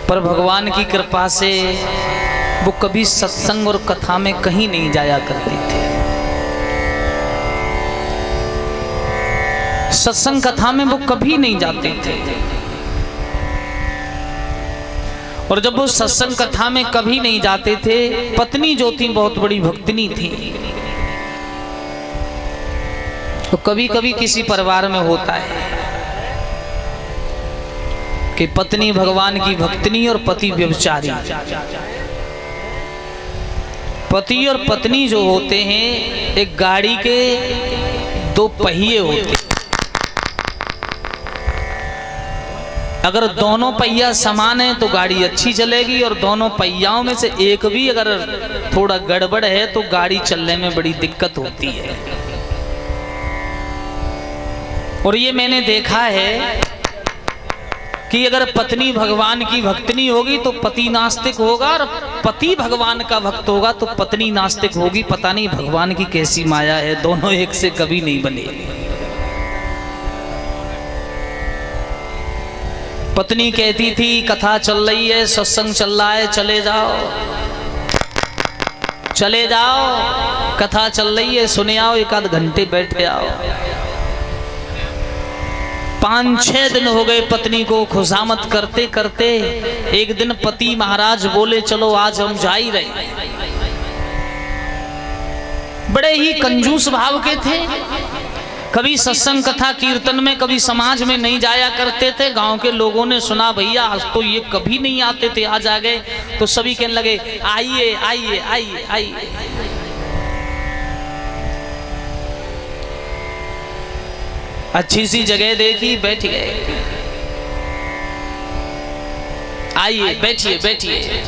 पर भगवान की कृपा से वो कभी सत्संग और कथा में कहीं नहीं जाया करते थे। सत्संग कथा में वो कभी नहीं जाते थे। और जब वो सत्संग कथा में कभी नहीं जाते थे, पत्नी जो थी बहुत बड़ी भक्तिनी थी। तो कभी कभी किसी परिवार में होता है कि पत्नी भगवान की भक्तिनी और पति व्यभिचारी। पति और पत्नी जो होते हैं एक गाड़ी के दो पहिए होते हैं। अगर दोनों पहिया समान है तो गाड़ी अच्छी चलेगी, और दोनों पहियाओं में से एक भी अगर थोड़ा गड़बड़ है तो गाड़ी चलने में बड़ी दिक्कत होती है। और ये मैंने देखा है कि अगर पत्नी भगवान की भक्तिनी होगी तो पति नास्तिक होगा, और पति भगवान का भक्त होगा तो पत्नी नास्तिक होगी। पता नहीं भगवान की कैसी माया है, दोनों एक से कभी नहीं बने। पत्नी कहती थी कथा चल रही है, सत्संग चल रहा है, चले जाओ चले जाओ, कथा चल रही है सुने आओ, एक आध घंटे बैठे आओ। 5-6 दिन हो गए पत्नी को खुशामद करते करते। एक दिन पति महाराज बोले चलो आज हम जा ही रहे। बड़े ही कंजूस भाव के थे, कभी सत्संग कथा कीर्तन में कभी समाज में नहीं जाया करते थे। गांव के लोगों ने सुना भैया आज तो ये कभी नहीं आते थे, आज आ गए, तो सभी कहने लगे आइए आइए आइए आइए। अच्छी सी जगह देखी, बैठ गए। आइए बैठिए बैठिए।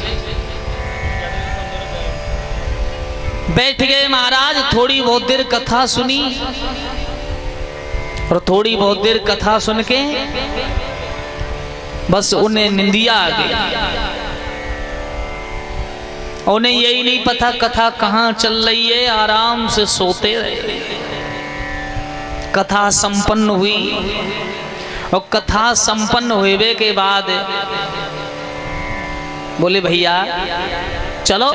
बैठ गए महाराज। थोड़ी बहुत देर कथा सुनी, और थोड़ी बहुत देर कथा सुन के बस उन्हें निंदिया आ गई। उन्हें यही नहीं पता कथा कहाँ चल रही है, आराम से सोते रहे। कथा संपन्न हुई, और कथा संपन्न हुए के बाद बोले भैया चलो,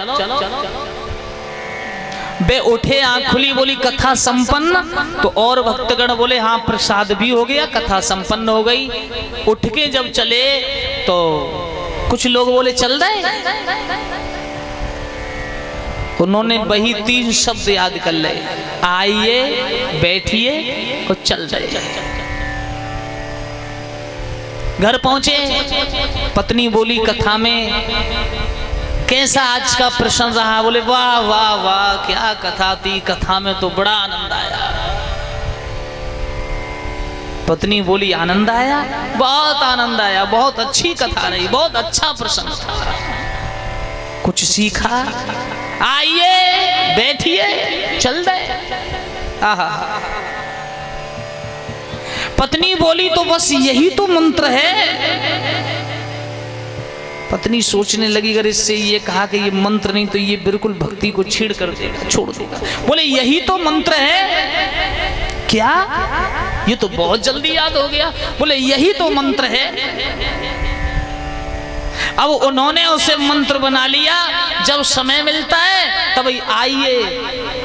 बे उठे, आंख खुली, बोली कथा संपन्न। तो और भक्तगण बोले हाँ प्रसाद भी हो गया, कथा संपन्न हो गई। उठ के जब चले तो कुछ लोग बोले चल रहे। उन्होंने वही 3 शब्द याद कर ले, आइए बैठिए और चल रहे। घर पहुंचे, पत्नी बोली कथा में कैसा आज का प्रश्न रहा? बोले वाह वाह वाह क्या कथा थी, कथा में तो बड़ा आनंद आया। पत्नी बोली आनंद आया? बहुत आनंद आया, बहुत अच्छी कथा रही, बहुत अच्छा प्रसंग था। कुछ सीखा? आइए बैठिए चल रहे। आहा, पत्नी बोली तो बस यही तो मंत्र है। पत्नी सोचने लगी अगर इससे ये कहा कि ये मंत्र नहीं तो ये बिल्कुल भक्ति को छेड़ कर देगा, छोड़ देगा। बोले यही तो मंत्र है। क्या? ये तो बहुत जल्दी याद हो गया। बोले यही तो मंत्र है। अब उन्होंने उसे मंत्र बना लिया। जब समय मिलता है तब आइए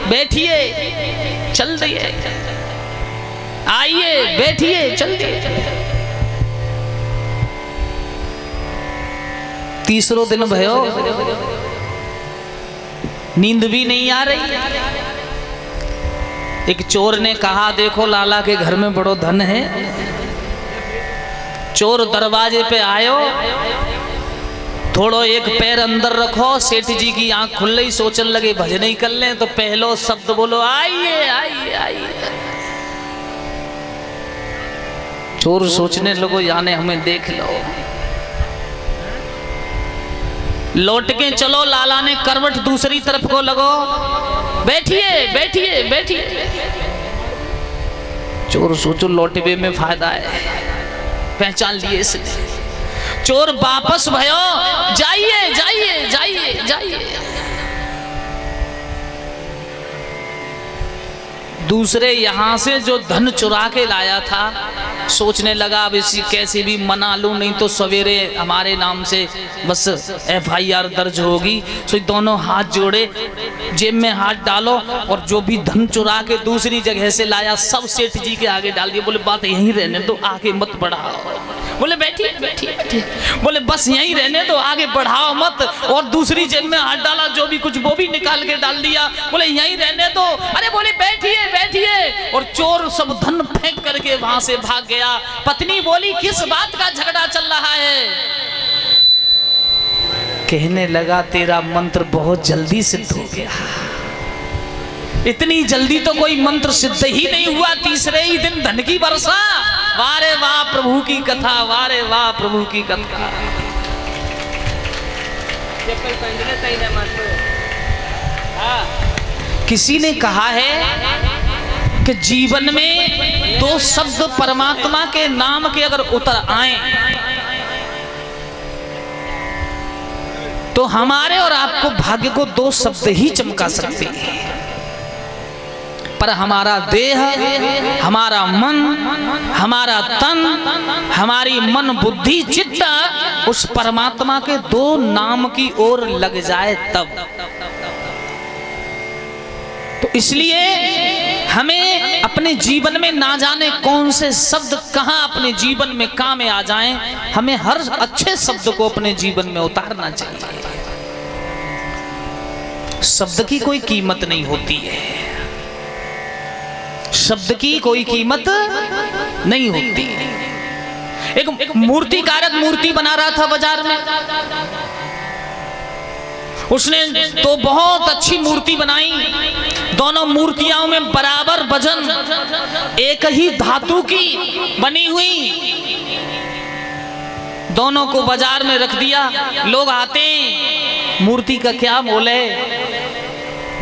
बैठिए चल दिए, आइए बैठिए चल दिए। तीसरो दिन भयो, नींद भी नहीं आ रही। एक चोर ने कहा देखो लाला के घर में बड़ो धन है। चोर दरवाजे पे आयो, थोड़ो एक पैर अंदर रखो। सेठ जी की आंख खुल रही, सोचने लगे भजन ही कर लें, तो पहलो शब्द बोलो आइए आइए आइए। चोर सोचने लगो यानी हमें देख लो। लौट के चलो, लाला ने करवट दूसरी तरफ को लगो, बैठिए बैठिए बैठिए। चोर सोचो लौटवे में फायदा है, पहचान लिए इसने। चोर वापस भयो, जाइए जाइए जाइए जाइए। दूसरे यहाँ से जो धन चुरा के लाया था, सोचने लगा अब इसी कैसे भी मना लूं, नहीं तो सवेरे हमारे नाम से बस FIR दर्ज होगी। तो दोनों हाथ जोड़े, जेब में हाथ डालो और जो भी धन चुरा के दूसरी जगह से लाया सब सेठ जी के आगे डाल दिए। बोले बात यहीं रहने दो, आगे मत बढ़ाओ। बोले बैठिए बैठिए बैठिए। बोले बस यहीं रहने दो, आगे बढ़ाओ मत। और दूसरी जेब में हाथ डाला, जो भी कुछ वो भी निकाल के डाल दिया। बोले यहीं रहने दो। अरे बोले बैठिए बैठिए। और चोर सब धन फेंक करके वहां से भाग गया। पत्नी बोली किस बात का झगड़ा चल रहा है? कहने लगा तेरा मंत्र बहुत जल्दी सिद्ध हो गया। इतनी जल्दी तो कोई मंत्र सिद्ध ही नहीं हुआ, तीसरे ही दिन धन की वर्षा। वारे वाह प्रभु की कथा, वारे वाह प्रभु की कथा। किसी ने कहा है कि जीवन में दो शब्द परमात्मा के नाम के अगर उतर आए तो हमारे और आपको भाग्य को दो शब्द ही चमका सकते हैं। पर हमारा देह, हमारा मन, हमारा तन, हमारी मन बुद्धि चित्त उस परमात्मा के दो नाम की ओर लग जाए तब। तो इसलिए हमें अपने जीवन में ना जाने कौन से शब्द कहां अपने जीवन में काम आ जाएं, हमें हर अच्छे शब्द को अपने जीवन में उतारना चाहिए। शब्द की कोई कीमत नहीं होती है, शब्द की कोई कीमत नहीं होती। एक मूर्तिकारक मूर्ति बना रहा था बाजार में, उसने तो बहुत अच्छी मूर्ति बनाई। दोनों मूर्तियों में बराबर वजन, एक ही धातु की बनी हुई, दोनों को बाजार में रख दिया। लोग आते हैं, मूर्ति का क्या मोल है?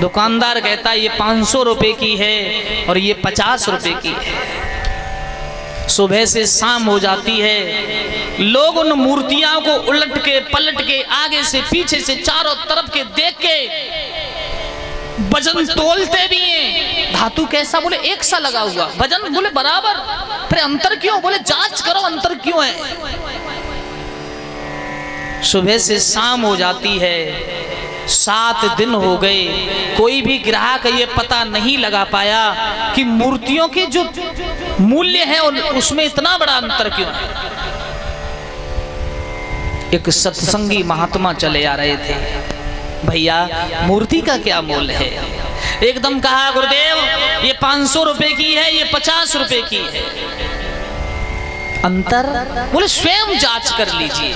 दुकानदार कहता है ये 500 रुपए की है और ये 50 रुपए की है। सुबह से शाम हो जाती है, लोग उन मूर्तियों को उलट के पलट के आगे से पीछे से चारों तरफ के देख के वजन तोलते भी हैं। धातु कैसा? बोले एक सा लगा हुआ। वजन? बोले बराबर। फिर अंतर क्यों? बोले जांच करो अंतर क्यों है। सुबह से शाम हो जाती है, 7 दिन हो गए, कोई भी ग्राहक ये पता नहीं लगा पाया कि मूर्तियों के जो मूल्य है उसमें इतना बड़ा अंतर क्यों है। एक सत्संगी महात्मा चले आ रहे थे, भैया मूर्ति का क्या मूल्य है? एकदम कहा गुरुदेव ये 500 रुपए की है, ये 50 रुपए की है। अंतर? बोले स्वयं जांच कर लीजिए।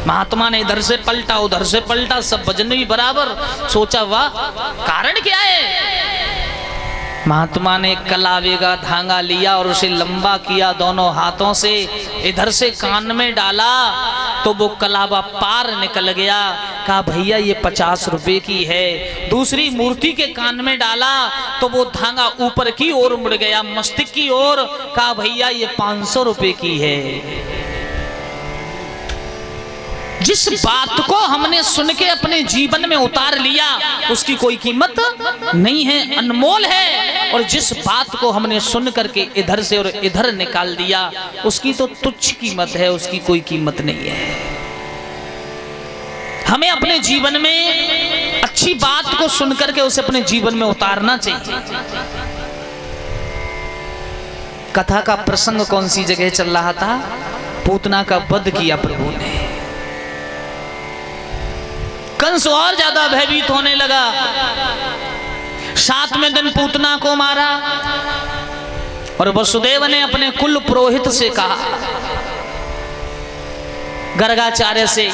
महात्मा ने इधर से पलटा उधर से पलटा, सब वजन भी बराबर। सोचा वाह, कारण क्या है? महात्मा ने कलावे का धागा लिया और उसे लंबा किया, दोनों हाथों से इधर से कान में डाला तो वो कलावा पार निकल गया। कहा भैया ये 50 रुपए की है। दूसरी मूर्ति के कान में डाला तो वो धागा ऊपर की ओर मुड़ गया, मस्तिष्क की ओर। कहा भैया ये 500 रुपए की है। जिस बात को हमने सुन के अपने जीवन में उतार लिया उसकी कोई कीमत नहीं है, अनमोल है। और जिस बात को हमने सुन करके इधर से और इधर निकाल दिया उसकी तो तुच्छ कीमत है, उसकी कोई कीमत नहीं है। हमें अपने जीवन में अच्छी बात को सुन करके उसे अपने जीवन में उतारना चाहिए। कथा का प्रसंग कौन सी जगह चल रहा था? पूतना का वध किया प्रभु ने। कंस और ज्यादा भयभीत होने लगा। 7वें दिन पूतना को मारा और वसुदेव ने अपने कुल पुरोहित से कहा, गर्गाचार्य से,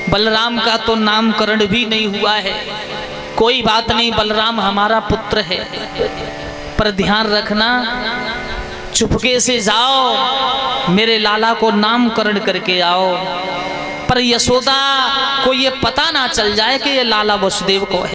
बलराम का तो नामकरण भी नहीं हुआ है, कोई बात नहीं, बलराम हमारा पुत्र है, पर ध्यान रखना चुपके से जाओ, मेरे लाला को नामकरण करके आओ, पर यशोदा को ये पता ना चल जाए कि ये लाला वसुदेव को है।